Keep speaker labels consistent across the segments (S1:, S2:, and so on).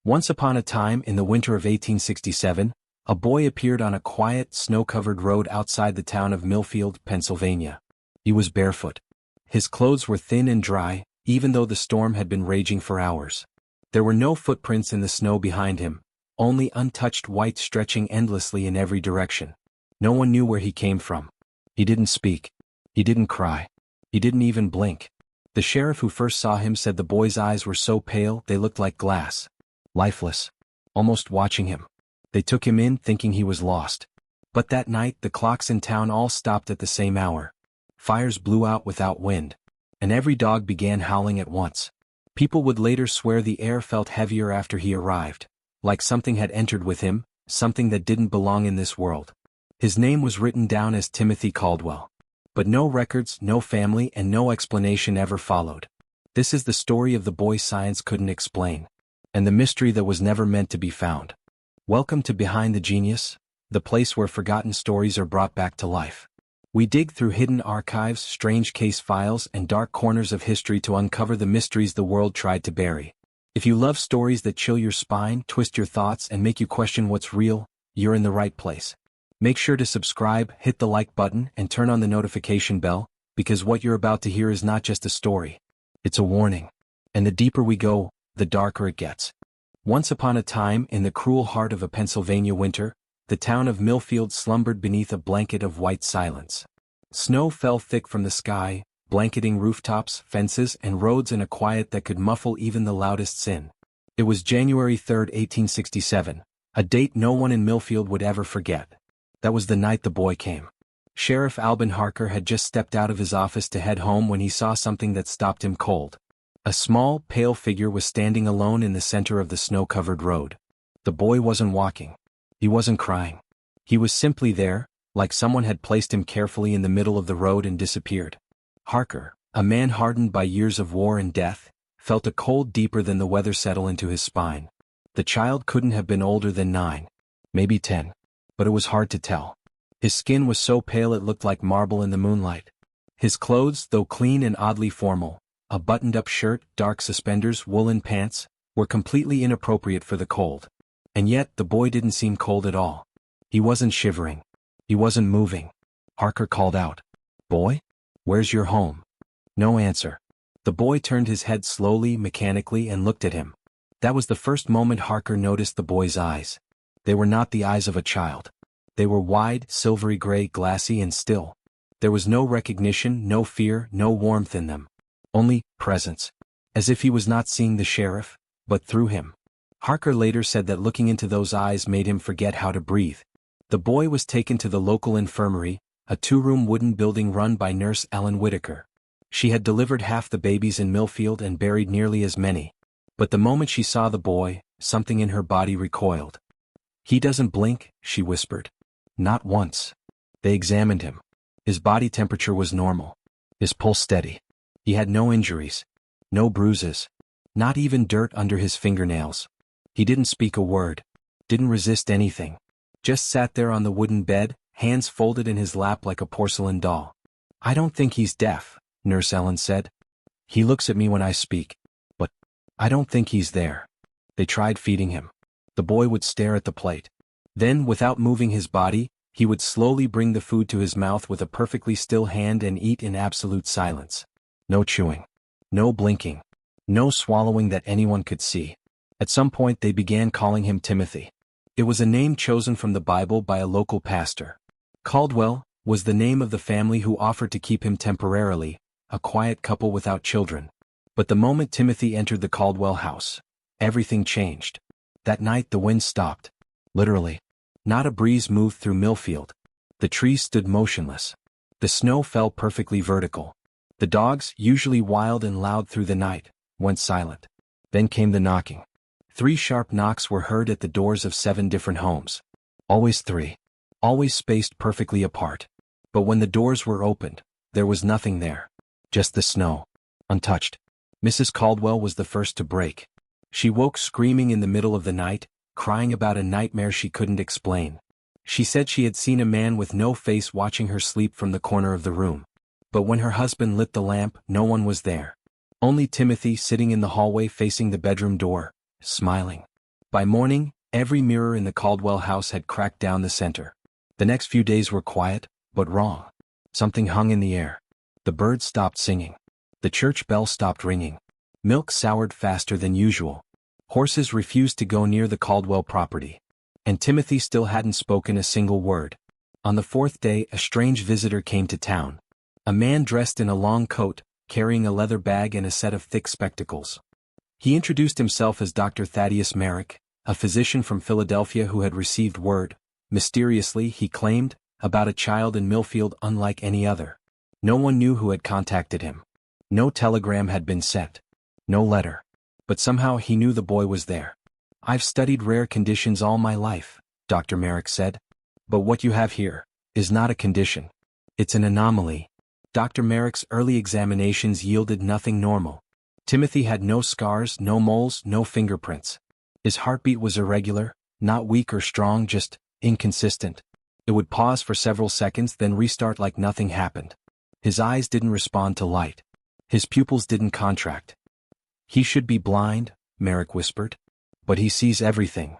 S1: Once upon a time in the winter of 1867, a boy appeared on a quiet, snow-covered road outside the town of Millfield, Pennsylvania. He was barefoot. His clothes were thin and dry, even though the storm had been raging for hours. There were no footprints in the snow behind him, only untouched white stretching endlessly in every direction. No one knew where he came from. He didn't speak. He didn't cry. He didn't even blink. The sheriff who first saw him said the boy's eyes were so pale they looked like glass. Lifeless. Almost watching him. They took him in thinking he was lost. But that night the clocks in town all stopped at the same hour. Fires blew out without wind. And every dog began howling at once. People would later swear the air felt heavier after he arrived. Like something had entered with him, something that didn't belong in this world. His name was written down as Timothy Caldwell. But no records, no family, and no explanation ever followed. This is the story of the boy science couldn't explain. And the mystery that was never meant to be found. Welcome to Behind the Genius, the place where forgotten stories are brought back to life. We dig through hidden archives, strange case files, and dark corners of history to uncover the mysteries the world tried to bury. If you love stories that chill your spine, twist your thoughts, and make you question what's real, you're in the right place. Make sure to subscribe, hit the like button, and turn on the notification bell, because what you're about to hear is not just a story. It's a warning. And the deeper we go, the darker it gets. Once upon a time, in the cruel heart of a Pennsylvania winter, the town of Millfield slumbered beneath a blanket of white silence. Snow fell thick from the sky, blanketing rooftops, fences, and roads in a quiet that could muffle even the loudest sin. It was January 3, 1867, a date no one in Millfield would ever forget. That was the night the boy came. Sheriff Alban Harker had just stepped out of his office to head home when he saw something that stopped him cold. A small, pale figure was standing alone in the center of the snow-covered road. The boy wasn't walking. He wasn't crying. He was simply there, like someone had placed him carefully in the middle of the road and disappeared. Harker, a man hardened by years of war and death, felt a cold deeper than the weather settle into his spine. The child couldn't have been older than 9, maybe 10. But it was hard to tell. His skin was so pale it looked like marble in the moonlight. His clothes, though clean and oddly formal, a buttoned-up shirt, dark suspenders, woolen pants, were completely inappropriate for the cold. And yet the boy didn't seem cold at all. He wasn't shivering. He wasn't moving. Harker called out, "Boy? Where's your home?" No answer. The boy turned his head slowly, mechanically, and looked at him. That was the first moment Harker noticed the boy's eyes. They were not the eyes of a child. They were wide, silvery gray, glassy, and still. There was no recognition, no fear, no warmth in them. Only presence. As if he was not seeing the sheriff, but through him. Harker later said that looking into those eyes made him forget how to breathe. The boy was taken to the local infirmary, a 2-room wooden building run by nurse Ellen Whitaker. She had delivered half the babies in Millfield and buried nearly as many. But the moment she saw the boy, something in her body recoiled. "He doesn't blink," she whispered. Not once. They examined him. His body temperature was normal. His pulse steady. He had no injuries. No bruises. Not even dirt under his fingernails. He didn't speak a word. Didn't resist anything. Just sat there on the wooden bed, hands folded in his lap like a porcelain doll. "I don't think he's deaf," Nurse Ellen said. "He looks at me when I speak. But I don't think he's there." They tried feeding him. The boy would stare at the plate. Then, without moving his body, he would slowly bring the food to his mouth with a perfectly still hand and eat in absolute silence. No chewing. No blinking. No swallowing that anyone could see. At some point they began calling him Timothy. It was a name chosen from the Bible by a local pastor. Caldwell was the name of the family who offered to keep him temporarily, a quiet couple without children. But the moment Timothy entered the Caldwell house, everything changed. That night the wind stopped. Literally. Not a breeze moved through Millfield. The trees stood motionless. The snow fell perfectly vertical. The dogs, usually wild and loud through the night, went silent. Then came the knocking. 3 sharp knocks were heard at the doors of 7 different homes. Always 3. Always spaced perfectly apart. But when the doors were opened, there was nothing there. Just the snow. Untouched. Mrs. Caldwell was the first to break. She woke screaming in the middle of the night, crying about a nightmare she couldn't explain. She said she had seen a man with no face watching her sleep from the corner of the room. But when her husband lit the lamp, no one was there. Only Timothy sitting in the hallway facing the bedroom door, smiling. By morning, every mirror in the Caldwell house had cracked down the center. The next few days were quiet, but wrong. Something hung in the air. The birds stopped singing. The church bell stopped ringing. Milk soured faster than usual. Horses refused to go near the Caldwell property. And Timothy still hadn't spoken a single word. On the fourth day, a strange visitor came to town. A man dressed in a long coat, carrying a leather bag and a set of thick spectacles. He introduced himself as Dr. Thaddeus Merrick, a physician from Philadelphia who had received word, mysteriously, he claimed, about a child in Millfield unlike any other. No one knew who had contacted him. No telegram had been sent. No letter. But somehow he knew the boy was there. "I've studied rare conditions all my life," Dr. Merrick said. "But what you have here is not a condition. It's an anomaly." Dr. Merrick's early examinations yielded nothing normal. Timothy had no scars, no moles, no fingerprints. His heartbeat was irregular, not weak or strong, just inconsistent. It would pause for several seconds, then restart like nothing happened. His eyes didn't respond to light. His pupils didn't contract. "He should be blind," Merrick whispered. "But he sees everything."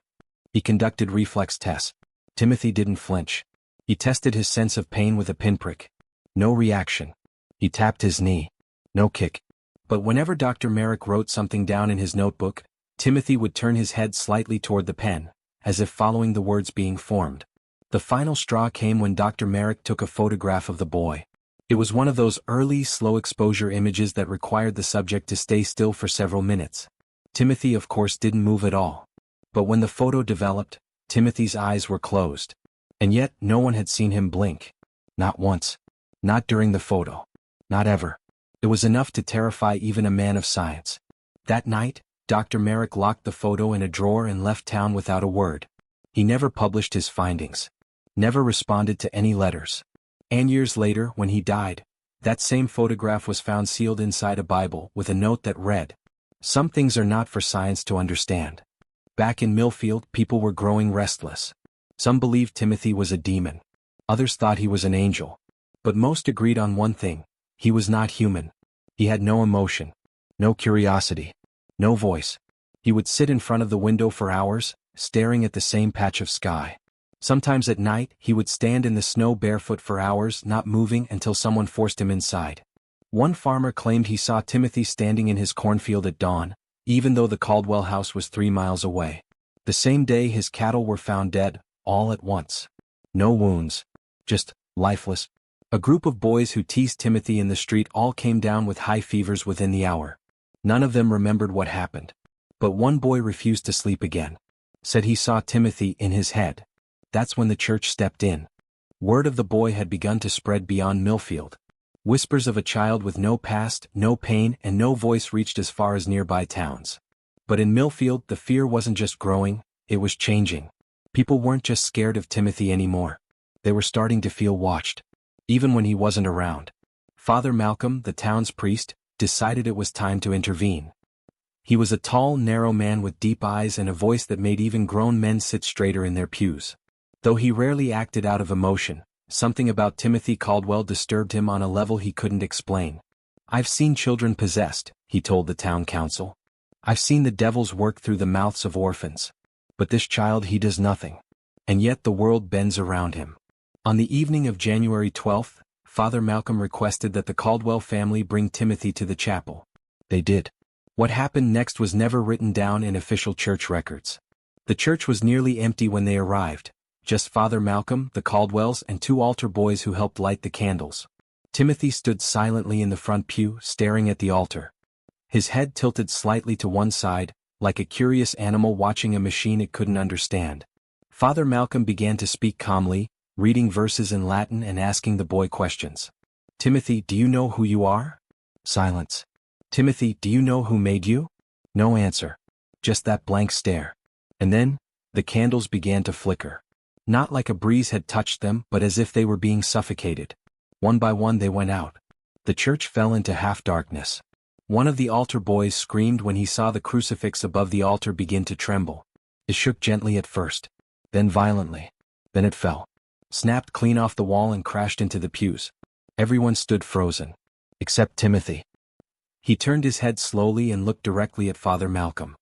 S1: He conducted reflex tests. Timothy didn't flinch. He tested his sense of pain with a pinprick. No reaction. He tapped his knee. No kick. But whenever Dr. Merrick wrote something down in his notebook, Timothy would turn his head slightly toward the pen, as if following the words being formed. The final straw came when Dr. Merrick took a photograph of the boy. It was one of those early, slow-exposure images that required the subject to stay still for several minutes. Timothy, of course, didn't move at all. But when the photo developed, Timothy's eyes were closed. And yet, no one had seen him blink. Not once. Not during the photo. Not ever. It was enough to terrify even a man of science. That night, Dr. Merrick locked the photo in a drawer and left town without a word. He never published his findings. Never responded to any letters. And years later, when he died, that same photograph was found sealed inside a Bible with a note that read, "Some things are not for science to understand." Back in Millfield, people were growing restless. Some believed Timothy was a demon. Others thought he was an angel. But most agreed on one thing: he was not human. He had no emotion, no curiosity, no voice. He would sit in front of the window for hours, staring at the same patch of sky. Sometimes at night, he would stand in the snow barefoot for hours, not moving until someone forced him inside. One farmer claimed he saw Timothy standing in his cornfield at dawn, even though the Caldwell house was 3 miles away. The same day his cattle were found dead, all at once. No wounds. Just lifeless. A group of boys who teased Timothy in the street all came down with high fevers within the hour. None of them remembered what happened. But one boy refused to sleep again. Said he saw Timothy in his head. That's when the church stepped in. Word of the boy had begun to spread beyond Millfield. Whispers of a child with no past, no pain, and no voice reached as far as nearby towns. But in Millfield, the fear wasn't just growing, it was changing. People weren't just scared of Timothy anymore. They were starting to feel watched. Even when he wasn't around. Father Malcolm, the town's priest, decided it was time to intervene. He was a tall, narrow man with deep eyes and a voice that made even grown men sit straighter in their pews. Though he rarely acted out of emotion, something about Timothy Caldwell disturbed him on a level he couldn't explain. "I've seen children possessed," he told the town council. "I've seen the devils work through the mouths of orphans. But this child, he does nothing. And yet the world bends around him." On the evening of January 12th, Father Malcolm requested that the Caldwell family bring Timothy to the chapel. They did. What happened next was never written down in official church records. The church was nearly empty when they arrived. Just Father Malcolm, the Caldwells, and 2 altar boys who helped light the candles. Timothy stood silently in the front pew, staring at the altar. His head tilted slightly to one side, like a curious animal watching a machine it couldn't understand. Father Malcolm began to speak calmly, reading verses in Latin and asking the boy questions. "Timothy, do you know who you are?" Silence. "Timothy, do you know who made you?" No answer. Just that blank stare. And then, the candles began to flicker. Not like a breeze had touched them, but as if they were being suffocated. One by one they went out. The church fell into half-darkness. One of the altar boys screamed when he saw the crucifix above the altar begin to tremble. It shook gently at first. Then violently. Then it fell. Snapped clean off the wall and crashed into the pews. Everyone stood frozen. Except Timothy. He turned his head slowly and looked directly at Father Malcolm.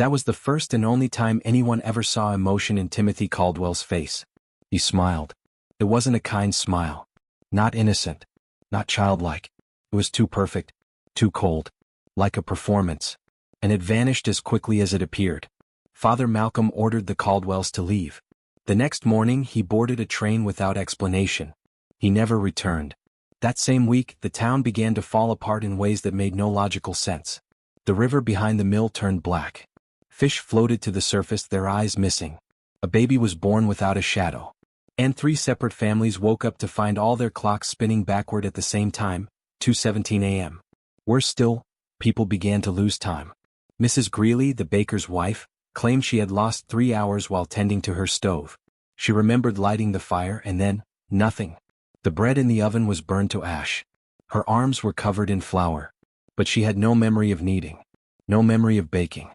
S1: That was the first and only time anyone ever saw emotion in Timothy Caldwell's face. He smiled. It wasn't a kind smile. Not innocent. Not childlike. It was too perfect. Too cold. Like a performance. And it vanished as quickly as it appeared. Father Malcolm ordered the Caldwells to leave. The next morning he boarded a train without explanation. He never returned. That same week, the town began to fall apart in ways that made no logical sense. The river behind the mill turned black. Fish floated to the surface, their eyes missing. A baby was born without a shadow. And 3 separate families woke up to find all their clocks spinning backward at the same time, 2:17 a.m. Worse still, people began to lose time. Mrs. Greeley, the baker's wife, claimed she had lost 3 hours while tending to her stove. She remembered lighting the fire and then, nothing. The bread in the oven was burned to ash. Her arms were covered in flour. But she had no memory of kneading. No memory of baking.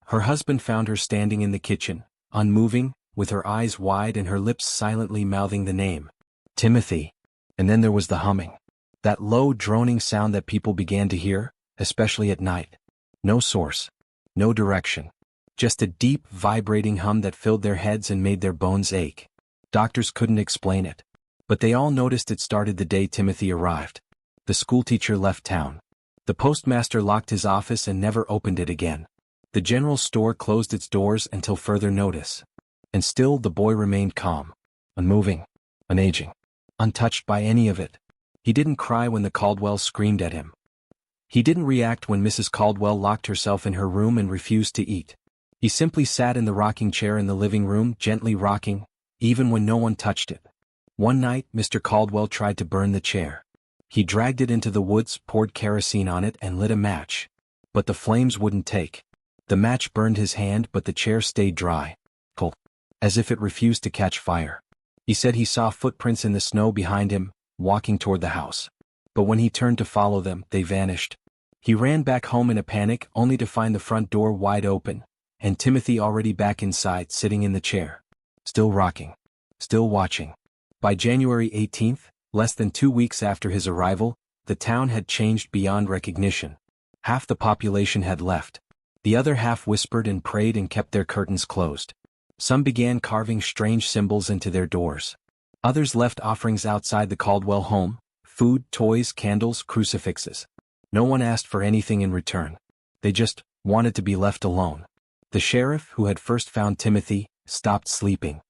S1: Her husband found her standing in the kitchen, unmoving, with her eyes wide and her lips silently mouthing the name. Timothy. And then there was the humming. That low droning sound that people began to hear, especially at night. No source. No direction. Just a deep, vibrating hum that filled their heads and made their bones ache. Doctors couldn't explain it. But they all noticed it started the day Timothy arrived. The schoolteacher left town. The postmaster locked his office and never opened it again. The general store closed its doors until further notice. And still the boy remained calm. Unmoving. Unaging. Untouched by any of it. He didn't cry when the Caldwells screamed at him. He didn't react when Mrs. Caldwell locked herself in her room and refused to eat. He simply sat in the rocking chair in the living room, gently rocking, even when no one touched it. One night, Mr. Caldwell tried to burn the chair. He dragged it into the woods, poured kerosene on it, and lit a match. But the flames wouldn't take. The match burned his hand, but the chair stayed dry, cold, as if it refused to catch fire. He said he saw footprints in the snow behind him, walking toward the house. But when he turned to follow them, they vanished. He ran back home in a panic, only to find the front door wide open, and Timothy already back inside, sitting in the chair. Still rocking. Still watching. By January 18th, less than 2 weeks after his arrival, the town had changed beyond recognition. Half the population had left. The other half whispered and prayed and kept their curtains closed. Some began carving strange symbols into their doors. Others left offerings outside the Caldwell home, food, toys, candles, crucifixes. No one asked for anything in return. They just wanted to be left alone. The sheriff, who had first found Timothy, stopped sleeping.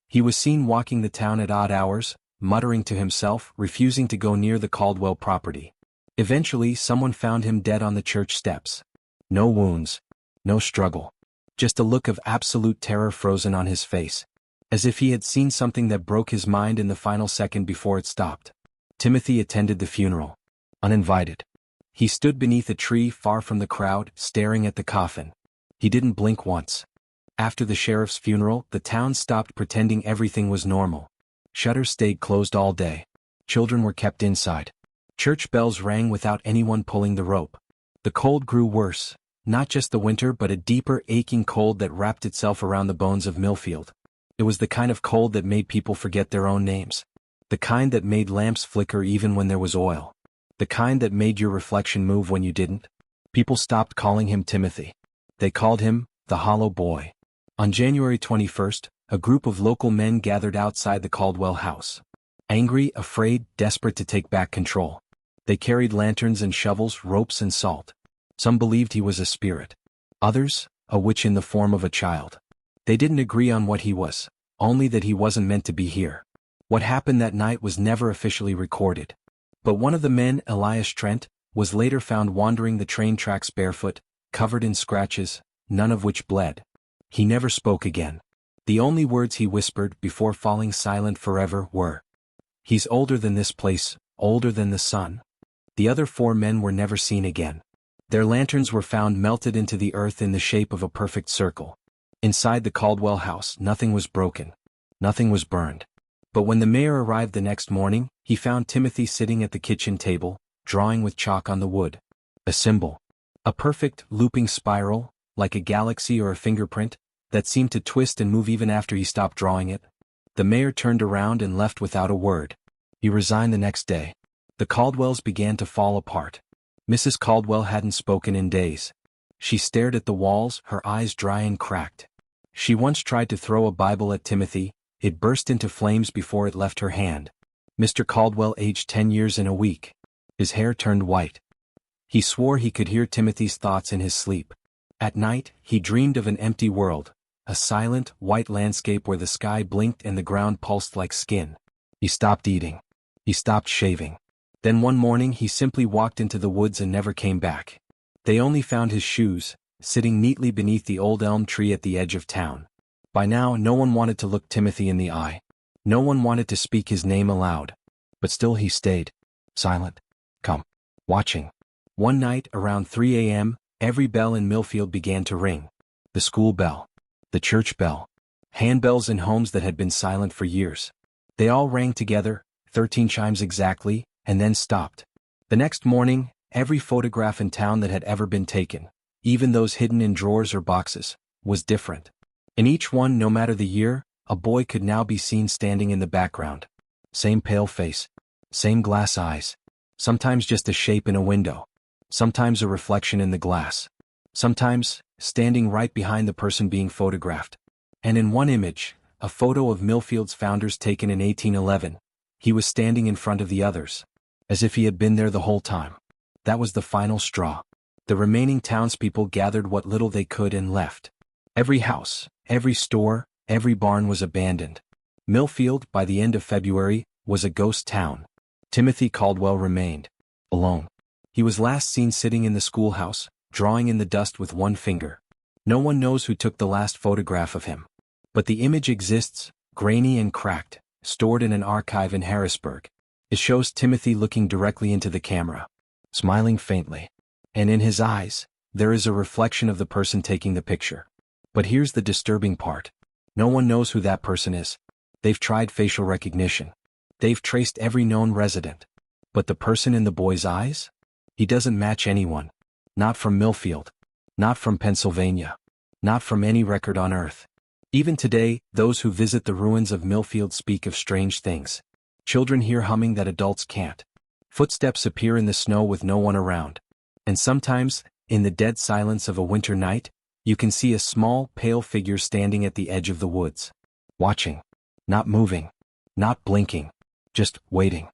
S1: He was seen walking the town at odd hours, muttering to himself, refusing to go near the Caldwell property. Eventually, someone found him dead on the church steps. No wounds. No struggle. Just a look of absolute terror frozen on his face. As if he had seen something that broke his mind in the final second before it stopped. Timothy attended the funeral. Uninvited. He stood beneath a tree far from the crowd, staring at the coffin. He didn't blink once. After the sheriff's funeral, the town stopped pretending everything was normal. Shutters stayed closed all day. Children were kept inside. Church bells rang without anyone pulling the rope. The cold grew worse, not just the winter but a deeper, aching cold that wrapped itself around the bones of Millfield. It was the kind of cold that made people forget their own names. The kind that made lamps flicker even when there was oil. The kind that made your reflection move when you didn't. People stopped calling him Timothy. They called him the Hollow Boy. On January 21st, a group of local men gathered outside the Caldwell house. Angry, afraid, desperate to take back control. They carried lanterns and shovels, ropes and salt. Some believed he was a spirit. Others, a witch in the form of a child. They didn't agree on what he was, only that he wasn't meant to be here. What happened that night was never officially recorded. But one of the men, Elias Trent, was later found wandering the train tracks barefoot, covered in scratches, none of which bled. He never spoke again. The only words he whispered before falling silent forever were, "He's older than this place, older than the sun." The other 4 men were never seen again. Their lanterns were found melted into the earth in the shape of a perfect circle. Inside the Caldwell house, nothing was broken. Nothing was burned. But when the mayor arrived the next morning, he found Timothy sitting at the kitchen table, drawing with chalk on the wood. A symbol. A perfect, looping spiral, like a galaxy or a fingerprint, that seemed to twist and move even after he stopped drawing it. The mayor turned around and left without a word. He resigned the next day. The Caldwells began to fall apart. Mrs. Caldwell hadn't spoken in days. She stared at the walls, her eyes dry and cracked. She once tried to throw a Bible at Timothy. It burst into flames before it left her hand. Mr. Caldwell aged 10 years in a week. His hair turned white. He swore he could hear Timothy's thoughts in his sleep. At night, he dreamed of an empty world, a silent, white landscape where the sky blinked and the ground pulsed like skin. He stopped eating. He stopped shaving. Then one morning he simply walked into the woods and never came back. They only found his shoes, sitting neatly beneath the old elm tree at the edge of town. By now no one wanted to look Timothy in the eye. No one wanted to speak his name aloud. But still he stayed, silent, calm, watching. One night around 3 a.m., every bell in Millfield began to ring. The school bell, the church bell, handbells in homes that had been silent for years. They all rang together, 13 chimes exactly, and then stopped. The next morning, every photograph in town that had ever been taken, even those hidden in drawers or boxes, was different. In each one, no matter the year, a boy could now be seen standing in the background. Same pale face, same glass eyes, sometimes just a shape in a window, sometimes a reflection in the glass, sometimes standing right behind the person being photographed. And in one image, a photo of Millfield's founders taken in 1811, he was standing in front of the others, as if he had been there the whole time. That was the final straw. The remaining townspeople gathered what little they could and left. Every house, every store, every barn was abandoned. Millfield, by the end of February, was a ghost town. Timothy Caldwell remained alone. He was last seen sitting in the schoolhouse, drawing in the dust with one finger. No one knows who took the last photograph of him. But the image exists, grainy and cracked, stored in an archive in Harrisburg. It shows Timothy looking directly into the camera, smiling faintly. And in his eyes, there is a reflection of the person taking the picture. But here's the disturbing part. No one knows who that person is. They've tried facial recognition. They've traced every known resident. But the person in the boy's eyes? He doesn't match anyone. Not from Millfield. Not from Pennsylvania. Not from any record on earth. Even today, those who visit the ruins of Millfield speak of strange things. Children hear humming that adults can't. Footsteps appear in the snow with no one around. And sometimes, in the dead silence of a winter night, you can see a small, pale figure standing at the edge of the woods. Watching. Not moving. Not blinking. Just waiting.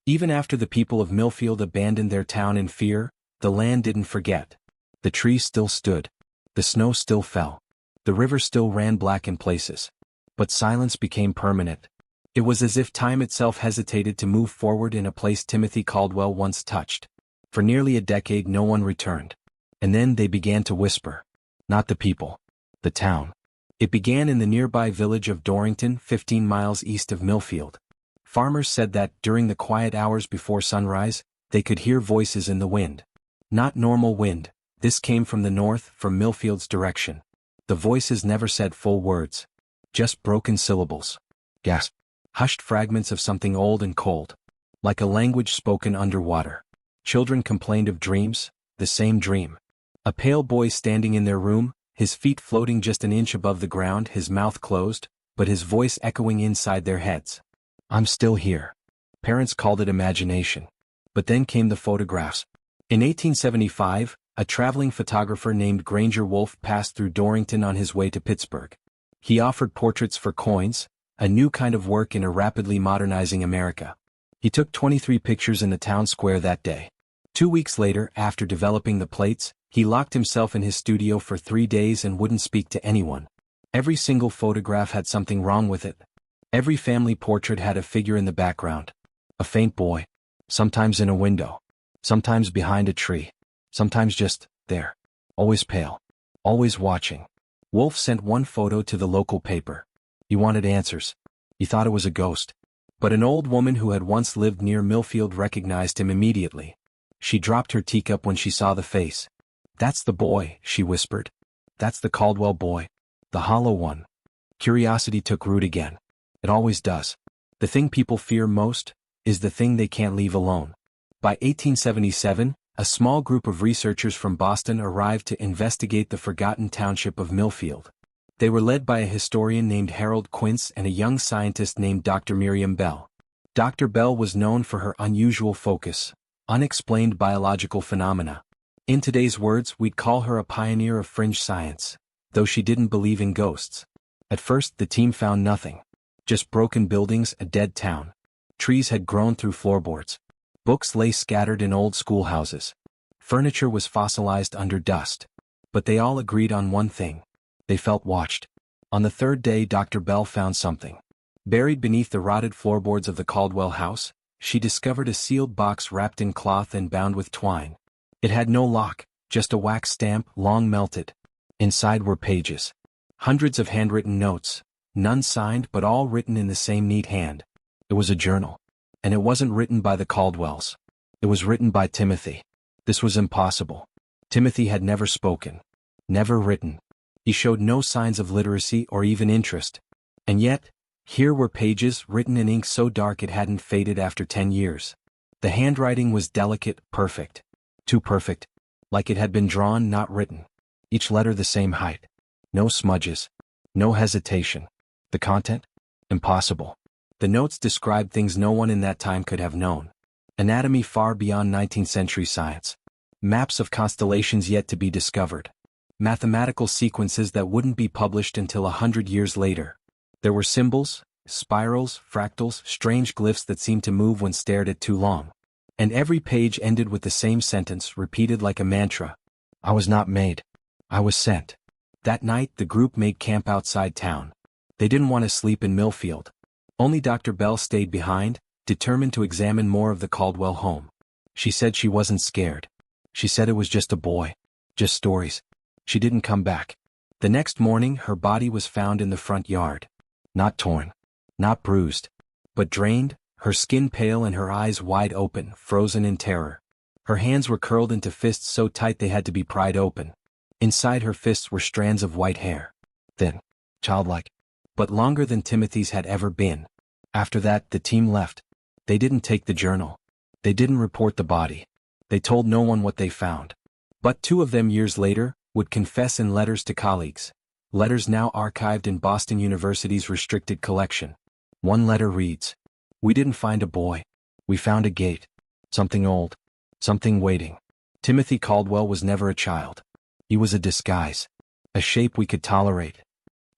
S1: Even after the people of Millfield abandoned their town in fear, the land didn't forget. The trees still stood. The snow still fell. The river still ran black in places. But silence became permanent. It was as if time itself hesitated to move forward in a place Timothy Caldwell once touched. For nearly a decade no one returned. And then they began to whisper. Not the people. The town. It began in the nearby village of Dorrington, 15 miles east of Millfield. Farmers said that, during the quiet hours before sunrise, they could hear voices in the wind. Not normal wind. This came from the north, from Millfield's direction. The voices never said full words. Just broken syllables. Gasp. Hushed fragments of something old and cold. Like a language spoken underwater. Children complained of dreams, the same dream. A pale boy standing in their room, his feet floating just an inch above the ground, his mouth closed, but his voice echoing inside their heads. I'm still here. Parents called it imagination. But then came the photographs. In 1875, a traveling photographer named Granger Wolfe passed through Dorrington on his way to Pittsburgh. He offered portraits for coins, a new kind of work in a rapidly modernizing America. He took 23 pictures in the town square that day. 2 weeks later, after developing the plates, he locked himself in his studio for 3 days and wouldn't speak to anyone. Every single photograph had something wrong with it. Every family portrait had a figure in the background. A faint boy. Sometimes in a window. Sometimes behind a tree. Sometimes just there. Always pale. Always watching. Wolfe sent one photo to the local paper. He wanted answers. He thought it was a ghost. But an old woman who had once lived near Millfield recognized him immediately. She dropped her teacup when she saw the face. That's the boy, she whispered. That's the Caldwell boy. The hollow one. Curiosity took root again. It always does. The thing people fear most is the thing they can't leave alone. By 1877, a small group of researchers from Boston arrived to investigate the forgotten township of Millfield. They were led by a historian named Harold Quince and a young scientist named Dr. Miriam Bell. Dr. Bell was known for her unusual focus, unexplained biological phenomena. In today's words, we'd call her a pioneer of fringe science, though she didn't believe in ghosts. At first, the team found nothing. Just broken buildings, a dead town. Trees had grown through floorboards. Books lay scattered in old schoolhouses. Furniture was fossilized under dust. But they all agreed on one thing. They felt watched. On the third day, Dr. Bell found something. Buried beneath the rotted floorboards of the Caldwell house, she discovered a sealed box wrapped in cloth and bound with twine. It had no lock, just a wax stamp, long melted. Inside were pages. Hundreds of handwritten notes, none signed but all written in the same neat hand. It was a journal. And it wasn't written by the Caldwells. It was written by Timothy. This was impossible. Timothy had never spoken. Never written. He showed no signs of literacy or even interest. And yet, here were pages written in ink so dark it hadn't faded after 10 years. The handwriting was delicate, perfect. Too perfect. Like it had been drawn, not written. Each letter the same height. No smudges. No hesitation. The content? Impossible. The notes described things no one in that time could have known. Anatomy far beyond 19th century science. Maps of constellations yet to be discovered. Mathematical sequences that wouldn't be published until 100 years later. There were symbols, spirals, fractals, strange glyphs that seemed to move when stared at too long. And every page ended with the same sentence, repeated like a mantra. I was not made. I was sent. That night, the group made camp outside town. They didn't want to sleep in Millfield. Only Dr. Bell stayed behind, determined to examine more of the Caldwell home. She said she wasn't scared. She said it was just a boy. Just stories. She didn't come back. The next morning, her body was found in the front yard. Not torn. Not bruised. But drained, her skin pale and her eyes wide open, frozen in terror. Her hands were curled into fists so tight they had to be pried open. Inside her fists were strands of white hair. Thin. Childlike. But longer than Timothy's had ever been. After that, the team left. They didn't take the journal. They didn't report the body. They told no one what they found. But two of them years later would confess in letters to colleagues. Letters now archived in Boston University's restricted collection. One letter reads, "We didn't find a boy. We found a gate. Something old. Something waiting." Timothy Caldwell was never a child. He was a disguise. A shape we could tolerate.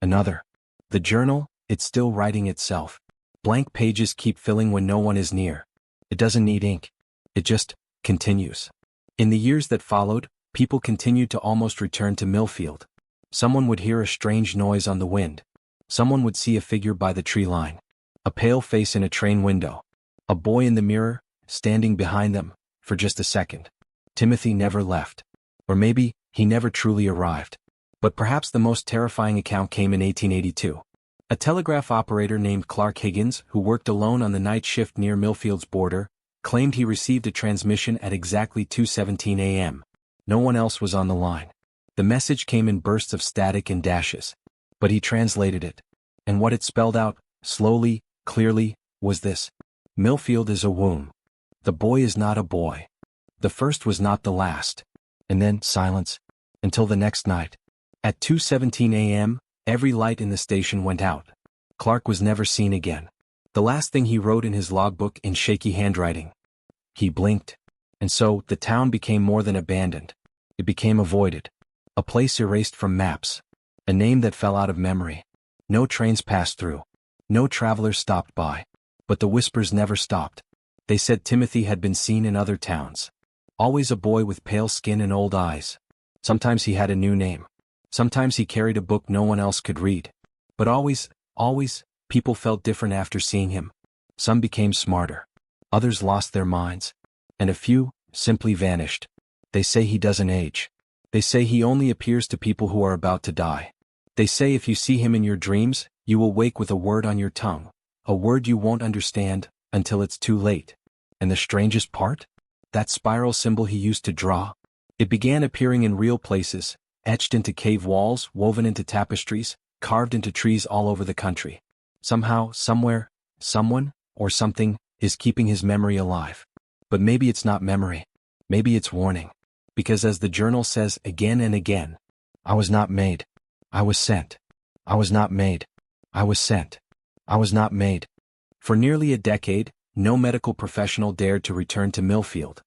S1: Another. The journal, it's still writing itself. Blank pages keep filling when no one is near. It doesn't need ink. It just continues. In the years that followed, people continued to almost return to Millfield. Someone would hear a strange noise on the wind. Someone would see a figure by the tree line. A pale face in a train window. A boy in the mirror, standing behind them, for just a second. Timothy never left. Or maybe, he never truly arrived. But perhaps the most terrifying account came in 1882. A telegraph operator named Clark Higgins, who worked alone on the night shift near Millfield's border, claimed he received a transmission at exactly 2:17 a.m. No one else was on the line. The message came in bursts of static and dashes. But he translated it. And what it spelled out, slowly, clearly, was this. Millfield is a womb. The boy is not a boy. The first was not the last. And then, silence. Until the next night. At 2:17 a.m., every light in the station went out. Clark was never seen again. The last thing he wrote in his logbook in shaky handwriting. He blinked. And so, the town became more than abandoned. It became avoided. A place erased from maps. A name that fell out of memory. No trains passed through. No travelers stopped by. But the whispers never stopped. They said Timothy had been seen in other towns. Always a boy with pale skin and old eyes. Sometimes he had a new name. Sometimes he carried a book no one else could read. But always, people felt different after seeing him. Some became smarter. Others lost their minds. And a few, simply vanished. They say he doesn't age. They say he only appears to people who are about to die. They say if you see him in your dreams, you will wake with a word on your tongue. A word you won't understand, until it's too late. And the strangest part? That spiral symbol he used to draw. It began appearing in real places, etched into cave walls, woven into tapestries, carved into trees all over the country. Somehow, somewhere, someone, or something, is keeping his memory alive. But maybe it's not memory. Maybe it's warning. Because as the journal says again and again, I was not made. I was sent. I was not made. I was sent. I was not made. For nearly a decade, no medical professional dared to return to Millfield.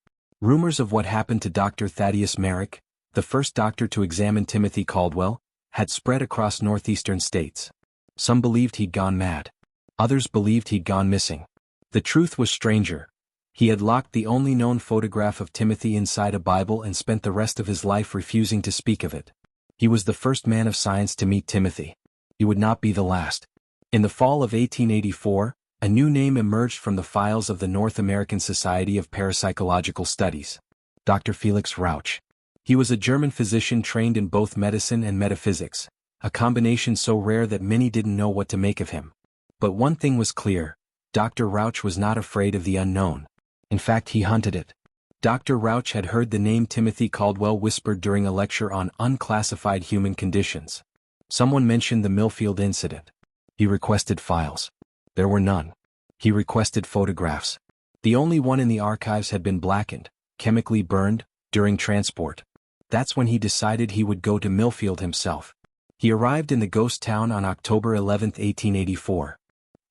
S1: Rumors of what happened to Dr. Thaddeus Merrick, the first doctor to examine Timothy Caldwell, had spread across northeastern states. Some believed he'd gone mad. Others believed he'd gone missing. The truth was stranger. He had locked the only known photograph of Timothy inside a Bible and spent the rest of his life refusing to speak of it. He was the first man of science to meet Timothy. He would not be the last. In the fall of 1884, a new name emerged from the files of the North American Society of Parapsychological Studies. Dr. Felix Rauch. He was a German physician trained in both medicine and metaphysics, a combination so rare that many didn't know what to make of him. But one thing was clear: Dr. Rauch was not afraid of the unknown. In fact, he hunted it. Dr. Rauch had heard the name Timothy Caldwell whispered during a lecture on unclassified human conditions. Someone mentioned the Millfield incident. He requested files. There were none. He requested photographs. The only one in the archives had been blackened, chemically burned, during transport. That's when he decided he would go to Millfield himself. He arrived in the ghost town on October 11, 1884.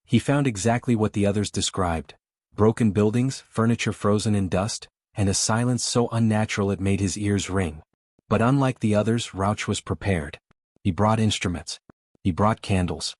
S1: He found exactly what the others described: broken buildings, furniture frozen in dust, and a silence so unnatural it made his ears ring. But unlike the others, Rauch was prepared. He brought instruments. He brought candles.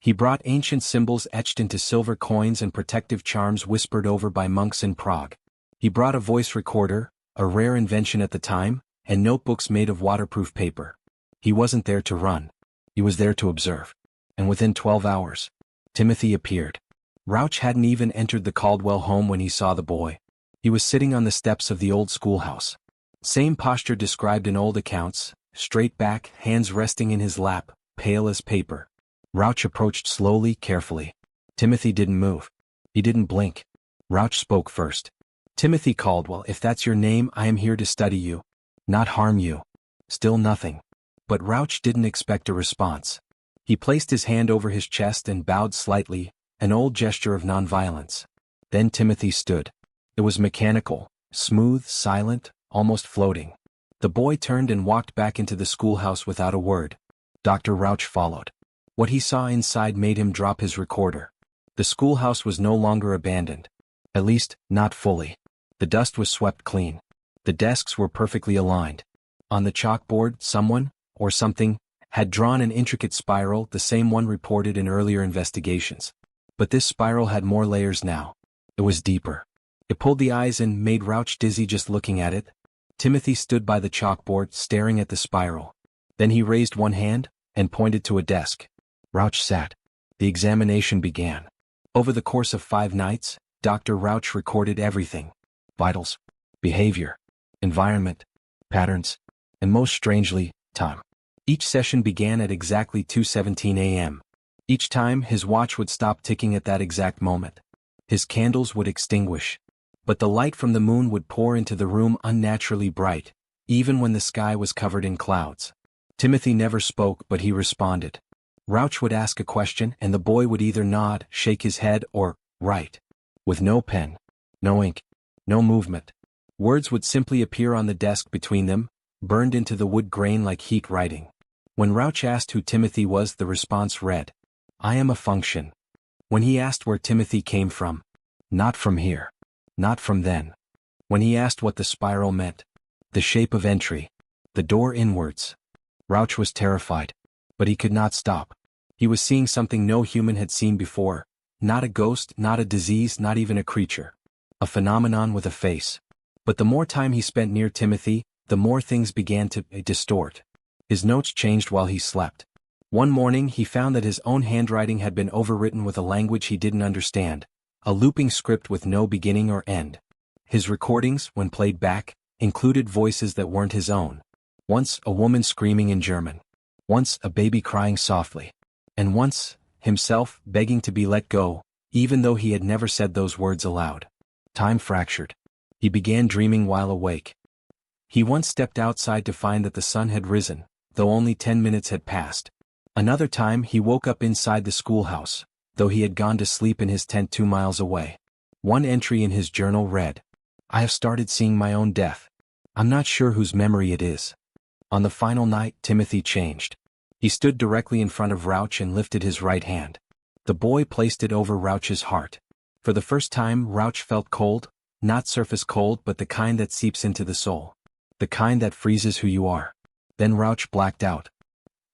S1: He brought ancient symbols etched into silver coins and protective charms whispered over by monks in Prague. He brought a voice recorder, a rare invention at the time, and notebooks made of waterproof paper. He wasn't there to run. He was there to observe. And within 12 hours, Timothy appeared. Rauch hadn't even entered the Caldwell home when he saw the boy. He was sitting on the steps of the old schoolhouse. Same posture described in old accounts, straight back, hands resting in his lap, pale as paper. Rauch approached slowly, carefully. Timothy didn't move. He didn't blink. Rauch spoke first. "Timothy Caldwell, if that's your name, I am here to study you. Not harm you." Still nothing. But Rauch didn't expect a response. He placed his hand over his chest and bowed slightly, an old gesture of nonviolence. Then Timothy stood. It was mechanical, smooth, silent, almost floating. The boy turned and walked back into the schoolhouse without a word. Dr. Rauch followed. What he saw inside made him drop his recorder. The schoolhouse was no longer abandoned. At least, not fully. The dust was swept clean. The desks were perfectly aligned. On the chalkboard, someone, or something, had drawn an intricate spiral, the same one reported in earlier investigations. But this spiral had more layers now. It was deeper. It pulled the eyes and made Rauch dizzy just looking at it. Timothy stood by the chalkboard, staring at the spiral. Then he raised one hand and pointed to a desk. Rauch sat. The examination began. Over the course of 5 nights, Dr. Rauch recorded everything: vitals, behavior, environment, patterns, and most strangely, time. Each session began at exactly 2:17 a.m. Each time, his watch would stop ticking at that exact moment. His candles would extinguish. But the light from the moon would pour into the room unnaturally bright, even when the sky was covered in clouds. Timothy never spoke, but he responded. Rauch would ask a question and the boy would either nod, shake his head, or write. With no pen, no ink, no movement. Words would simply appear on the desk between them, burned into the wood grain like heat writing. When Rauch asked who Timothy was, the response read, "I am a function." When he asked where Timothy came from, "Not from here. Not from then." When he asked what the spiral meant, the shape of entry, the door inwards. Rauch was terrified. But he could not stop. He was seeing something no human had seen before. Not a ghost, not a disease, not even a creature. A phenomenon with a face. But the more time he spent near Timothy, the more things began to distort. His notes changed while he slept. One morning he found that his own handwriting had been overwritten with a language he didn't understand, a looping script with no beginning or end. His recordings, when played back, included voices that weren't his own. Once a woman screaming in German. Once a baby crying softly. And once, himself begging to be let go, even though he had never said those words aloud. Time fractured. He began dreaming while awake. He once stepped outside to find that the sun had risen, though only 10 minutes had passed. Another time he woke up inside the schoolhouse, though he had gone to sleep in his tent 2 miles away. One entry in his journal read, "I have started seeing my own death. I'm not sure whose memory it is." On the final night, Timothy changed. He stood directly in front of Rauch and lifted his right hand. The boy placed it over Rauch's heart. For the first time, Rauch felt cold, Not surface cold, but the kind that seeps into the soul. The kind that freezes who you are. Then Rauch blacked out.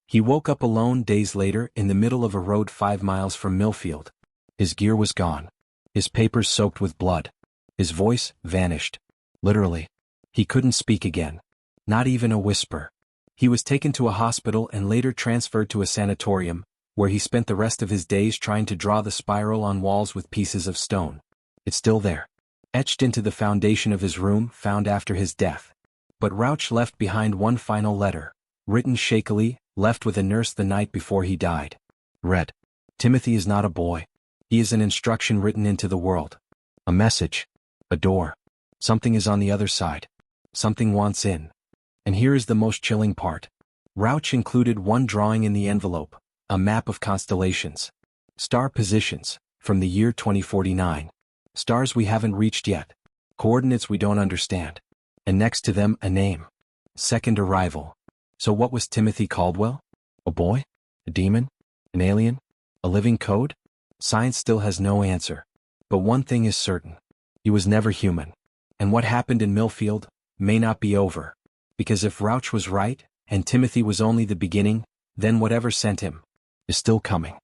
S1: He woke up alone days later in the middle of a road 5 miles from Millfield. His gear was gone. His papers soaked with blood. His voice vanished. Literally. He couldn't speak again. Not even a whisper. He was taken to a hospital and later transferred to a sanatorium, where he spent the rest of his days trying to draw the spiral on walls with pieces of stone. It's still there. Etched into the foundation of his room, found after his death. But Rauch left behind one final letter, written shakily, left with a nurse the night before he died. Read. Timothy is not a boy. He is an instruction written into the world. A message. A door. Something is on the other side. Something wants in. And here is the most chilling part. Rauch included one drawing in the envelope, a map of constellations. Star positions, from the year 2049. Stars we haven't reached yet. Coordinates we don't understand. And next to them, a name. Second arrival. So what was Timothy Caldwell? A boy? A demon? An alien? A living code? Science still has no answer. But one thing is certain. He was never human. And what happened in Millfield may not be over. Because if Rauch was right, and Timothy was only the beginning, then whatever sent him is still coming.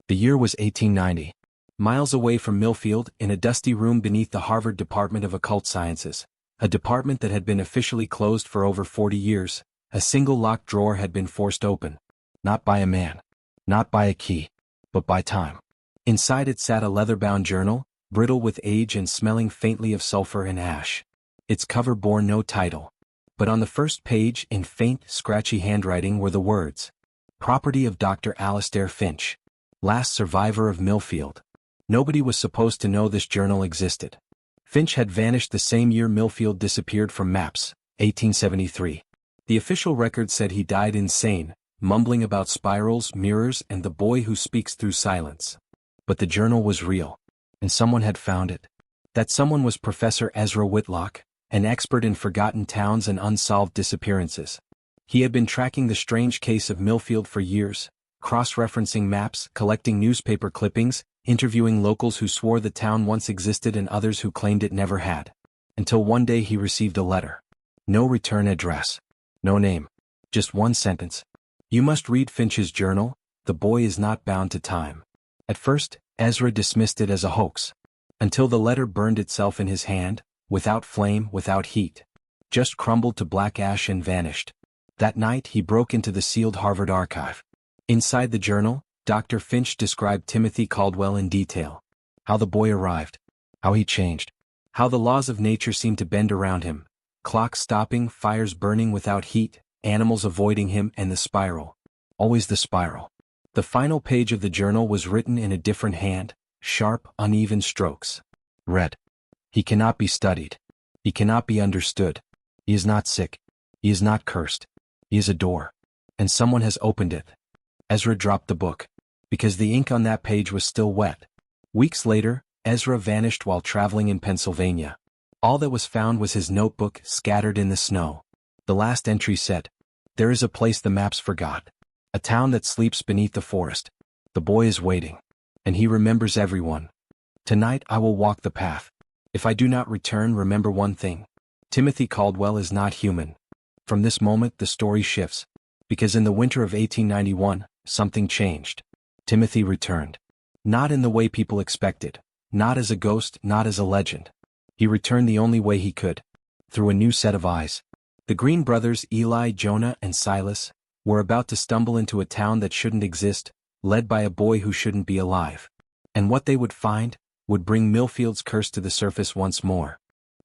S1: The year was 1890. Miles away from Millfield, in a dusty room beneath the Harvard Department of Occult Sciences, a department that had been officially closed for over 40 years, a single locked drawer had been forced open. Not by a man. Not by a key. But by time. Inside it sat a leather-bound journal, brittle with age and smelling faintly of sulfur and ash. Its cover bore no title. But on the first page, in faint, scratchy handwriting, were the words, "Property of Dr. Alastair Finch. Last survivor of Millfield." Nobody was supposed to know this journal existed. Finch had vanished the same year Millfield disappeared from maps, 1873. The official record said he died insane, mumbling about spirals, mirrors, and the boy who speaks through silence. But the journal was real, and someone had found it. That someone was Professor Ezra Whitlock, an expert in forgotten towns and unsolved disappearances. He had been tracking the strange case of Millfield for years, cross-referencing maps, collecting newspaper clippings, interviewing locals who swore the town once existed and others who claimed it never had. Until one day he received a letter. No return address. No name. Just one sentence. You must read Finch's journal. The boy is not bound to time. At first, Ezra dismissed it as a hoax. Until the letter burned itself in his hand, without flame, without heat. Just crumbled to black ash and vanished. That night he broke into the sealed Harvard archive. Inside the journal, Dr. Finch described Timothy Caldwell in detail. How the boy arrived. How he changed. How the laws of nature seemed to bend around him. Clocks stopping, fires burning without heat, animals avoiding him, and the spiral. Always the spiral. The final page of the journal was written in a different hand, sharp, uneven strokes. Read. He cannot be studied. He cannot be understood. He is not sick. He is not cursed. He is a door. And someone has opened it. Ezra dropped the book. Because the ink on that page was still wet. Weeks later, Ezra vanished while traveling in Pennsylvania. All that was found was his notebook scattered in the snow. The last entry said, "There is a place the maps forgot. A town that sleeps beneath the forest. The boy is waiting. And he remembers everyone. Tonight I will walk the path. If I do not return, remember one thing. Timothy Caldwell is not human." From this moment the story shifts. Because in the winter of 1891, something changed. Timothy returned. Not in the way people expected. Not as a ghost, not as a legend. He returned the only way he could. Through a new set of eyes. The Green brothers, Eli, Jonah, and Silas, were about to stumble into a town that shouldn't exist, led by a boy who shouldn't be alive. And what they would find would bring Millfield's curse to the surface once more.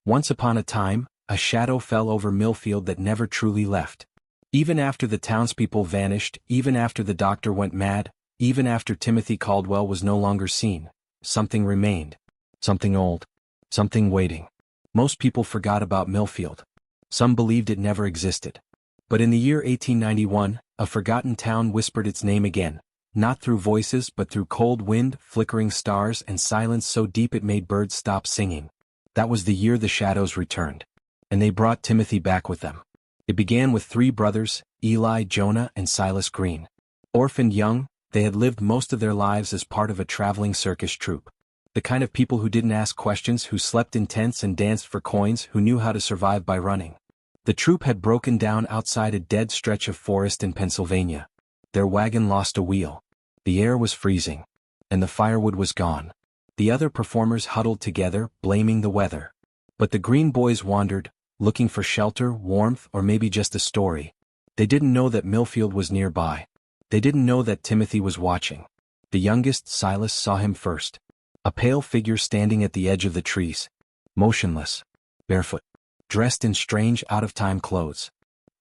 S1: Once upon a time, a shadow fell over Millfield that never truly left. Even after the townspeople vanished, even after the doctor went mad, even after Timothy Caldwell was no longer seen, something remained. Something old. Something waiting. Most people forgot about Millfield. Some believed it never existed. But in the year 1891, a forgotten town whispered its name again, not through voices but through cold wind, flickering stars, and silence so deep it made birds stop singing. That was the year the shadows returned. And they brought Timothy back with them. It began with 3 brothers, Eli, Jonah, and Silas Green. Orphaned young, they had lived most of their lives as part of a traveling circus troupe. The kind of people who didn't ask questions, who slept in tents and danced for coins, who knew how to survive by running. The troop had broken down outside a dead stretch of forest in Pennsylvania. Their wagon lost a wheel. The air was freezing. And the firewood was gone. The other performers huddled together, blaming the weather. But the green boys wandered, looking for shelter, warmth, or maybe just a story. They didn't know that Millfield was nearby. They didn't know that Timothy was watching. The youngest, Silas, saw him first. A pale figure standing at the edge of the trees. Motionless. Barefoot. Dressed in strange, out-of-time clothes.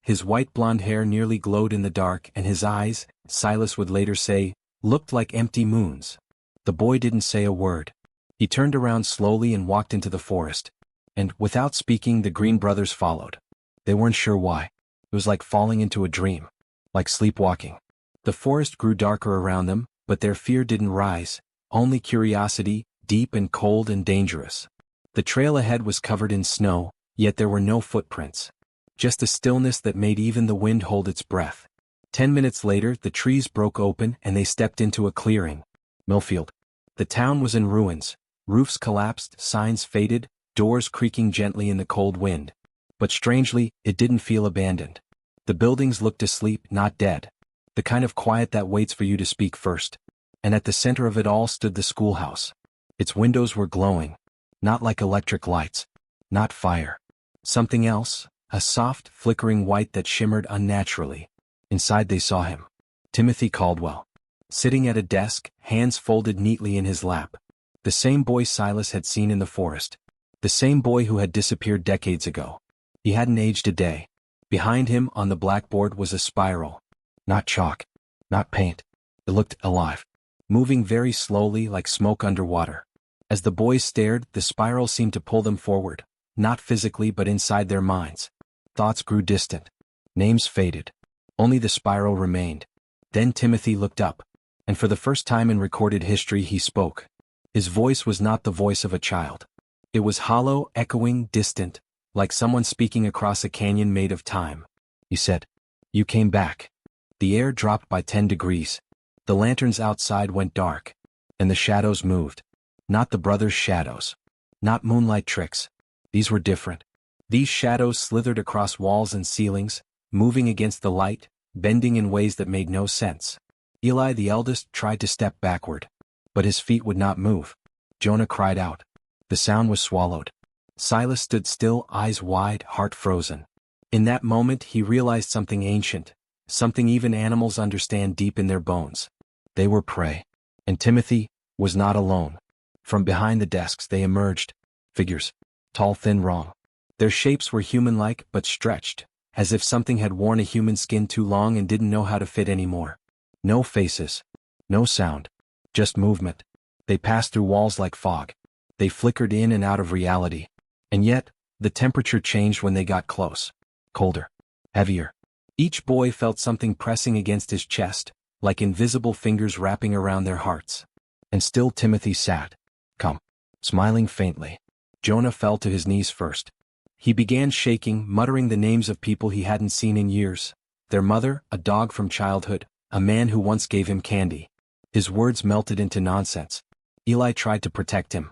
S1: His white blonde hair nearly glowed in the dark, and his eyes, Silas would later say, looked like empty moons. The boy didn't say a word. He turned around slowly and walked into the forest. And, without speaking, the Green brothers followed. They weren't sure why. It was like falling into a dream. Like sleepwalking. The forest grew darker around them, but their fear didn't rise, only curiosity, deep and cold and dangerous. The trail ahead was covered in snow, yet there were no footprints. Just a stillness that made even the wind hold its breath. 10 minutes later, the trees broke open and they stepped into a clearing. Millfield. The town was in ruins. Roofs collapsed, signs faded, doors creaking gently in the cold wind. But strangely, it didn't feel abandoned. The buildings looked asleep, not dead. The kind of quiet that waits for you to speak first. And at the center of it all stood the schoolhouse. Its windows were glowing. Not like electric lights. Not fire. Something else, a soft, flickering white that shimmered unnaturally. Inside they saw him. Timothy Caldwell. Sitting at a desk, hands folded neatly in his lap. The same boy Silas had seen in the forest. The same boy who had disappeared decades ago. He hadn't aged a day. Behind him, on the blackboard, was a spiral. Not chalk. Not paint. It looked alive. Moving very slowly like smoke underwater. As the boys stared, the spiral seemed to pull them forward. Not physically but inside their minds. Thoughts grew distant. Names faded. Only the spiral remained. Then Timothy looked up. And for the first time in recorded history he spoke. His voice was not the voice of a child. It was hollow, echoing, distant, like someone speaking across a canyon made of time. He said, "You came back." The air dropped by 10 degrees. The lanterns outside went dark. And the shadows moved. Not the brothers' shadows. Not moonlight tricks. These were different. These shadows slithered across walls and ceilings, moving against the light, bending in ways that made no sense. Eli, the eldest, tried to step backward. But his feet would not move. Jonah cried out. The sound was swallowed. Silas stood still, eyes wide, heart frozen. In that moment he realized something ancient, something even animals understand deep in their bones. They were prey. And Timothy was not alone. From behind the desks they emerged. Figures. Tall, thin, wrong. Their shapes were human-like but stretched, as if something had worn a human skin too long and didn't know how to fit anymore. No faces. No sound. Just movement. They passed through walls like fog. They flickered in and out of reality. And yet, the temperature changed when they got close. Colder. Heavier. Each boy felt something pressing against his chest, like invisible fingers wrapping around their hearts. And still Timothy sat. Calm. Smiling faintly. Jonah fell to his knees first. He began shaking, muttering the names of people he hadn't seen in years. Their mother, a dog from childhood, a man who once gave him candy. His words melted into nonsense. Eli tried to protect him.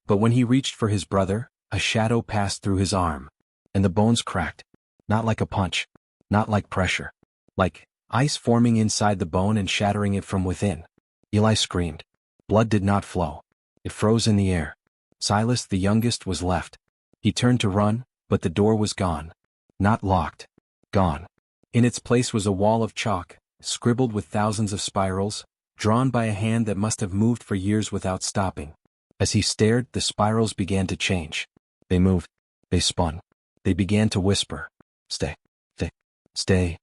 S1: But when he reached for his brother, a shadow passed through his arm. And the bones cracked. Not like a punch. Not like pressure. Like ice forming inside the bone and shattering it from within. Eli screamed. Blood did not flow. It froze in the air. Silas, the youngest, was left. He turned to run, but the door was gone. Not locked. Gone. In its place was a wall of chalk, scribbled with thousands of spirals, drawn by a hand that must have moved for years without stopping. As he stared, the spirals began to change. They moved. They spun. They began to whisper. Stay. Stay. Stay.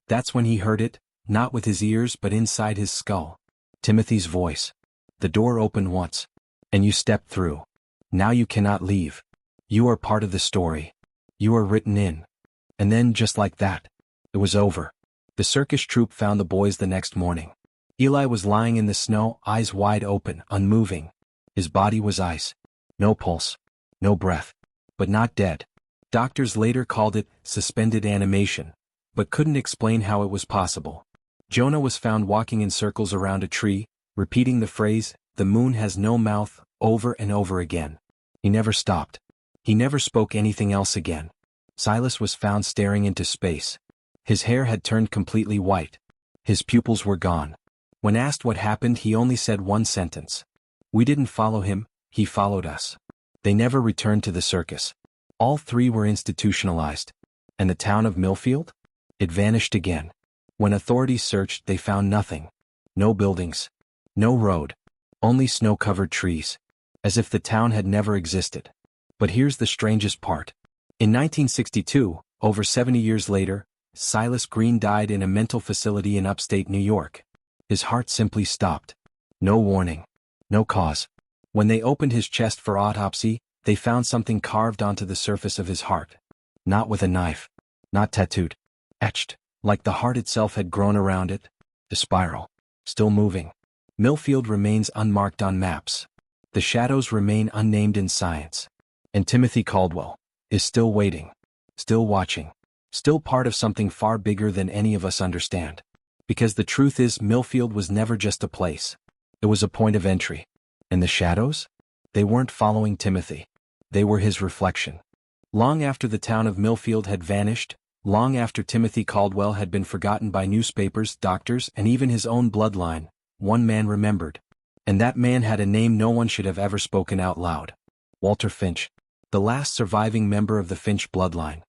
S1: That's when he heard it, not with his ears but inside his skull. Timothy's voice. The door opened once. And you stepped through. Now you cannot leave. You are part of the story. You are written in. And then, just like that, it was over. The circus troupe found the boys the next morning. Eli was lying in the snow, eyes wide open, unmoving. His body was ice. No pulse. No breath. But not dead. Doctors later called it suspended animation, but couldn't explain how it was possible. Jonah was found walking in circles around a tree, repeating the phrase, "The moon has no mouth, over and over again. He never stopped. He never spoke anything else again. Silas was found staring into space. His hair had turned completely white. His pupils were gone. When asked what happened, he only said one sentence. "We didn't follow him, he followed us." They never returned to the circus. All three were institutionalized. And the town of Millfield? It vanished again. When authorities searched, they found nothing. No buildings. No road. Only snow-covered trees. As if the town had never existed. But here's the strangest part. In 1962, over 70 years later, Silas Green died in a mental facility in upstate New York. His heart simply stopped. No warning. No cause. When they opened his chest for autopsy, they found something carved onto the surface of his heart. Not with a knife. Not tattooed. Etched, like the heart itself had grown around it. The spiral. Still moving. Millfield remains unmarked on maps. The shadows remain unnamed in science. And Timothy Caldwell is still waiting. Still watching. Still part of something far bigger than any of us understand. Because the truth is, Millfield was never just a place. It was a point of entry. And the shadows? They weren't following Timothy. They were his reflection. Long after the town of Millfield had vanished, long after Timothy Caldwell had been forgotten by newspapers, doctors, and even his own bloodline, one man remembered. And that man had a name no one should have ever spoken out loud. Walter Finch. The last surviving member of the Finch bloodline.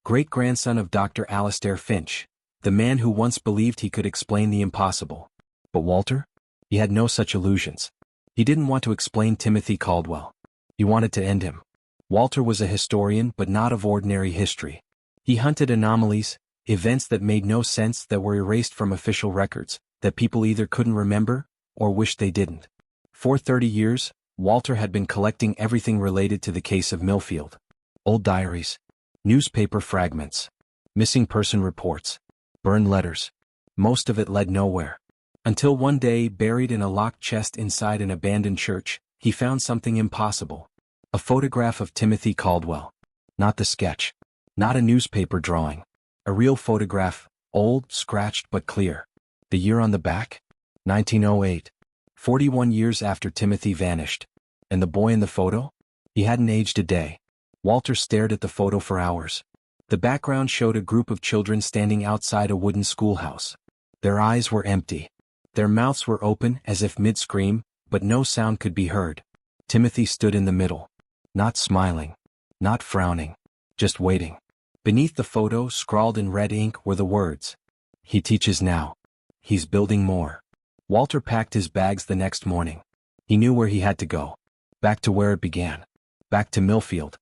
S1: Great-grandson of Dr. Alastair Finch. The man who once believed he could explain the impossible. But Walter? He had no such illusions. He didn't want to explain Timothy Caldwell. He wanted to end him. Walter was a historian, but not of ordinary history. He hunted anomalies, events that made no sense, that were erased from official records, that people either couldn't remember, or wished they didn't. For 30 years, Walter had been collecting everything related to the case of Millfield. Old diaries, newspaper fragments, missing person reports, burned letters. Most of it led nowhere. Until one day, buried in a locked chest inside an abandoned church, he found something impossible. A photograph of Timothy Caldwell. Not the sketch. Not a newspaper drawing. A real photograph, old, scratched but clear. The year on the back? 1908. 41 years after Timothy vanished. And the boy in the photo? He hadn't aged a day. Walter stared at the photo for hours. The background showed a group of children standing outside a wooden schoolhouse. Their eyes were empty. Their mouths were open as if mid-scream, but no sound could be heard. Timothy stood in the middle. Not smiling. Not frowning. Just waiting. Beneath the photo, scrawled in red ink, were the words. "He teaches now. He's building more." Walter packed his bags the next morning. He knew where he had to go. Back to where it began. Back to Millfield.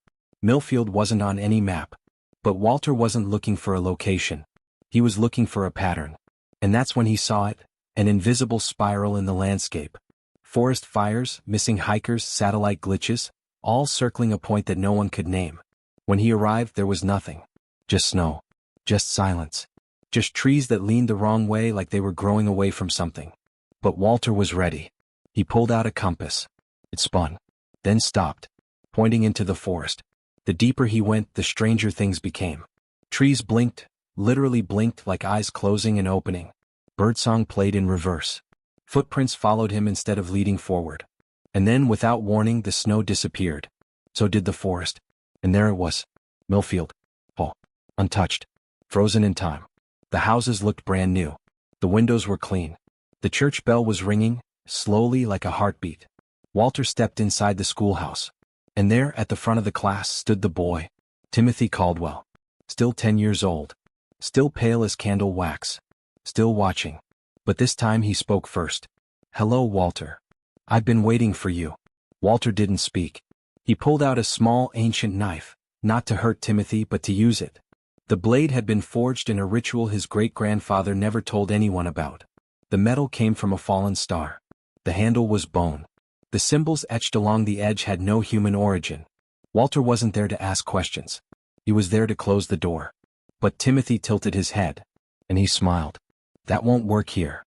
S1: Millfield wasn't on any map. But Walter wasn't looking for a location. He was looking for a pattern. And that's when he saw it, an invisible spiral in the landscape. Forest fires, missing hikers, satellite glitches, all circling a point that no one could name. When he arrived, there was nothing. Just snow. Just silence. Just trees that leaned the wrong way, like they were growing away from something. But Walter was ready. He pulled out a compass. It spun. Then stopped, pointing into the forest. The deeper he went, the stranger things became. Trees blinked, literally blinked, like eyes closing and opening. Birdsong played in reverse. Footprints followed him instead of leading forward. And then, without warning, the snow disappeared. So did the forest. And there it was. Millfield. Oh, untouched. Frozen in time. The houses looked brand new. The windows were clean. The church bell was ringing, slowly, like a heartbeat. Walter stepped inside the schoolhouse. And there, at the front of the class, stood the boy. Timothy Caldwell. Still 10 years old. Still pale as candle wax. Still watching. But this time he spoke first. "Hello, Walter. I've been waiting for you." Walter didn't speak. He pulled out a small, ancient knife, not to hurt Timothy but to use it. The blade had been forged in a ritual his great-grandfather never told anyone about. The metal came from a fallen star. The handle was bone. The symbols etched along the edge had no human origin. Walter wasn't there to ask questions. He was there to close the door. But Timothy tilted his head. And he smiled. "That won't work here.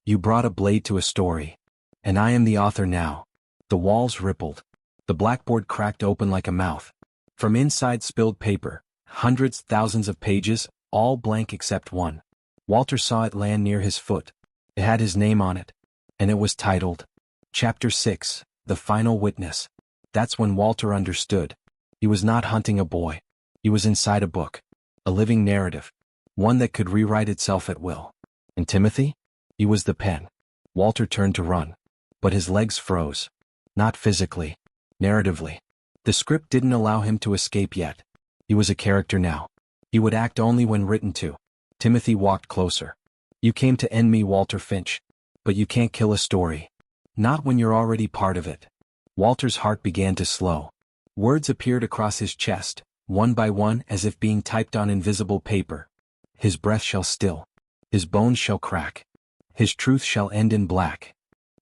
S1: You brought a blade to a story. And I am the author now." The walls rippled. The blackboard cracked open like a mouth. From inside spilled paper, hundreds, thousands of pages, all blank except one. Walter saw it land near his foot. It had his name on it. And it was titled, Chapter 6, the final witness. That's when Walter understood. He was not hunting a boy. He was inside a book. A living narrative. One that could rewrite itself at will. And Timothy? He was the pen. Walter turned to run. But his legs froze. Not physically. Narratively. The script didn't allow him to escape yet. He was a character now. He would act only when written to. Timothy walked closer. You came to end me, Walter Finch. But you can't kill a story. Not when you're already part of it. Walter's heart began to slow. Words appeared across his chest, one by one as if being typed on invisible paper. His breath shall still. His bones shall crack. His truth shall end in black.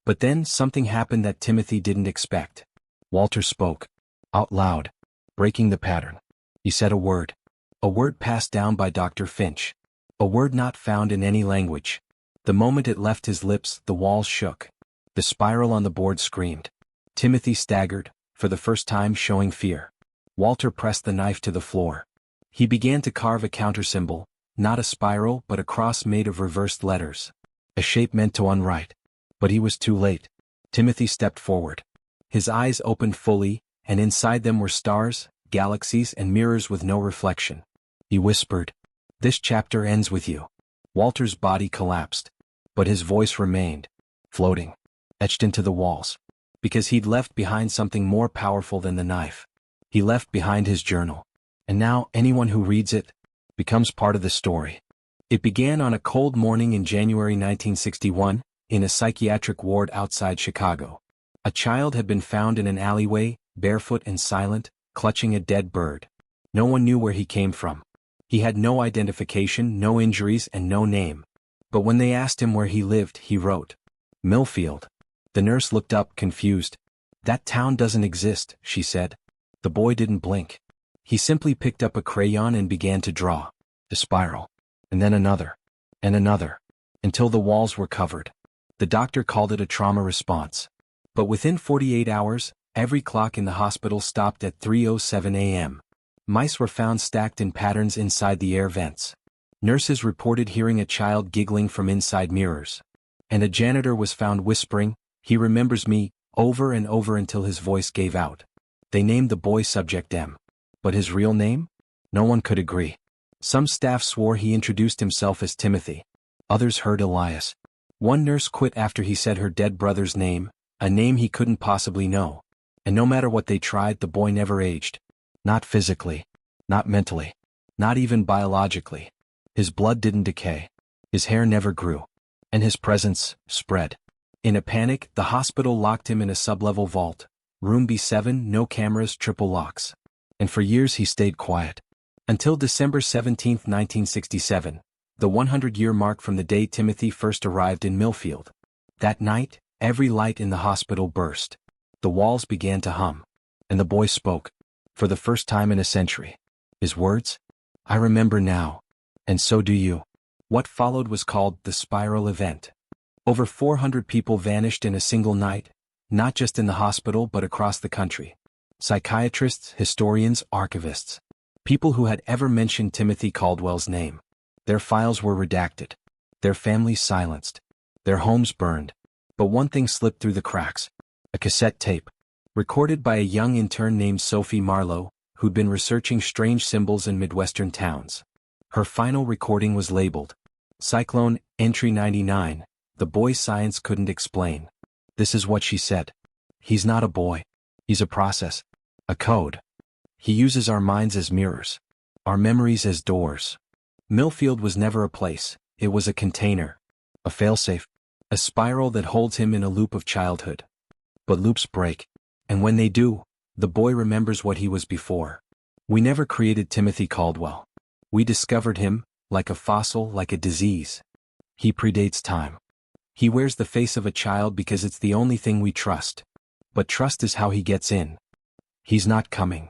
S1: But then something happened that Timothy didn't expect. Walter spoke. Out loud. Breaking the pattern. He said a word. A word passed down by Dr. Finch. A word not found in any language. The moment it left his lips, the walls shook. The spiral on the board screamed. Timothy staggered, for the first time showing fear. Walter pressed the knife to the floor. He began to carve a countersymbol, not a spiral but a cross made of reversed letters. A shape meant to unwrite. But he was too late. Timothy stepped forward. His eyes opened fully, and inside them were stars, galaxies and mirrors with no reflection. He whispered, "This chapter ends with you." Walter's body collapsed. But his voice remained, floating, etched into the walls. Because he'd left behind something more powerful than the knife. He left behind his journal. And now anyone who reads it becomes part of the story. It began on a cold morning in January 1961, in a psychiatric ward outside Chicago. A child had been found in an alleyway, barefoot and silent, clutching a dead bird. No one knew where he came from. He had no identification, no injuries, and no name. But when they asked him where he lived, he wrote, Millfield. The nurse looked up, confused. "That town doesn't exist," she said. The boy didn't blink. He simply picked up a crayon and began to draw. A spiral. And then another. And another. Until the walls were covered. The doctor called it a trauma response. But within 48 hours, every clock in the hospital stopped at 3:07 a.m. Mice were found stacked in patterns inside the air vents. Nurses reported hearing a child giggling from inside mirrors. And a janitor was found whispering, "He remembers me," over and over until his voice gave out. They named the boy Subject M. But his real name? No one could agree. Some staff swore he introduced himself as Timothy. Others heard Elias. One nurse quit after he said her dead brother's name, a name he couldn't possibly know. And no matter what they tried, the boy never aged. Not physically. Not mentally. Not even biologically. His blood didn't decay. His hair never grew. And his presence spread. In a panic, the hospital locked him in a sublevel vault. Room B7, no cameras, triple locks. And for years he stayed quiet. Until December 17, 1967, the 100-year mark from the day Timothy first arrived in Millfield. That night, every light in the hospital burst. The walls began to hum. And the boy spoke. For the first time in a century. His words? I remember now. And so do you. What followed was called the Spiral Event. Over 400 people vanished in a single night, not just in the hospital but across the country. Psychiatrists, historians, archivists. People who had ever mentioned Timothy Caldwell's name. Their files were redacted. Their families silenced. Their homes burned. But one thing slipped through the cracks. A cassette tape. Recorded by a young intern named Sophie Marlowe, who'd been researching strange symbols in Midwestern towns. Her final recording was labeled Cyclone, Entry 99, the boy science couldn't explain. This is what she said. He's not a boy. He's a process. A code. He uses our minds as mirrors. Our memories as doors. Millfield was never a place, it was a container. A failsafe. A spiral that holds him in a loop of childhood. But loops break. And when they do, the boy remembers what he was before. We never created Timothy Caldwell. We discovered him, like a fossil, like a disease. He predates time. He wears the face of a child because it's the only thing we trust. But trust is how he gets in. He's not coming.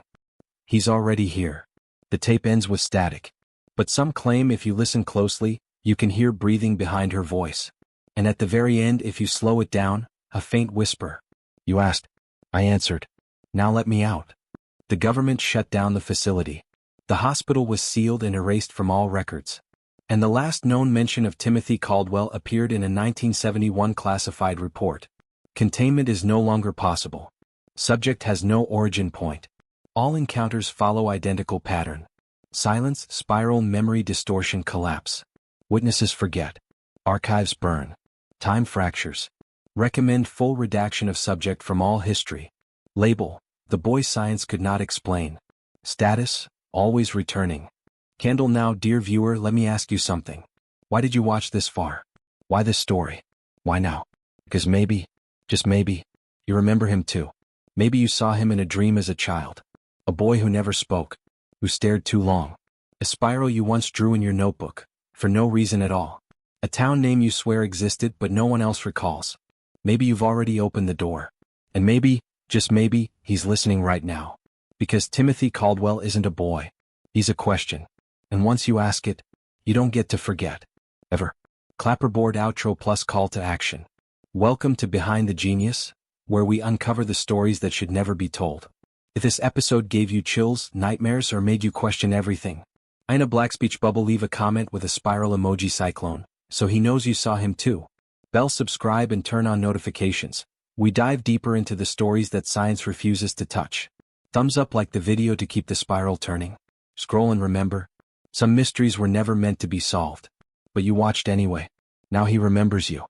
S1: He's already here. The tape ends with static. But some claim if you listen closely, you can hear breathing behind her voice. And at the very end, if you slow it down, a faint whisper. You asked. I answered. Now let me out. The government shut down the facility. The hospital was sealed and erased from all records. And the last known mention of Timothy Caldwell appeared in a 1971 classified report. Containment is no longer possible. Subject has no origin point. All encounters follow identical pattern. Silence, spiral, memory distortion, collapse. Witnesses forget. Archives burn. Time fractures. Recommend full redaction of subject from all history. Label: the boy science could not explain. Status: always returning. Candle. Now, dear viewer, let me ask you something. Why did you watch this far? Why this story? Why now? Because maybe, just maybe, you remember him too. Maybe you saw him in a dream as a child. A boy who never spoke, who stared too long. A spiral you once drew in your notebook, for no reason at all. A town name you swear existed but no one else recalls. Maybe you've already opened the door. And maybe, just maybe, he's listening right now. Because Timothy Caldwell isn't a boy. He's a question. And once you ask it, you don't get to forget. Ever. Clapperboard outro plus call to action. Welcome to Behind the Genius, where we uncover the stories that should never be told. If this episode gave you chills, nightmares, or made you question everything, in a black speech bubble, leave a comment with a spiral emoji cyclone, so he knows you saw him too. Bell, subscribe, and turn on notifications. We dive deeper into the stories that science refuses to touch. Thumbs up like the video to keep the spiral turning. Scroll and remember, some mysteries were never meant to be solved. But you watched anyway. Now he remembers you.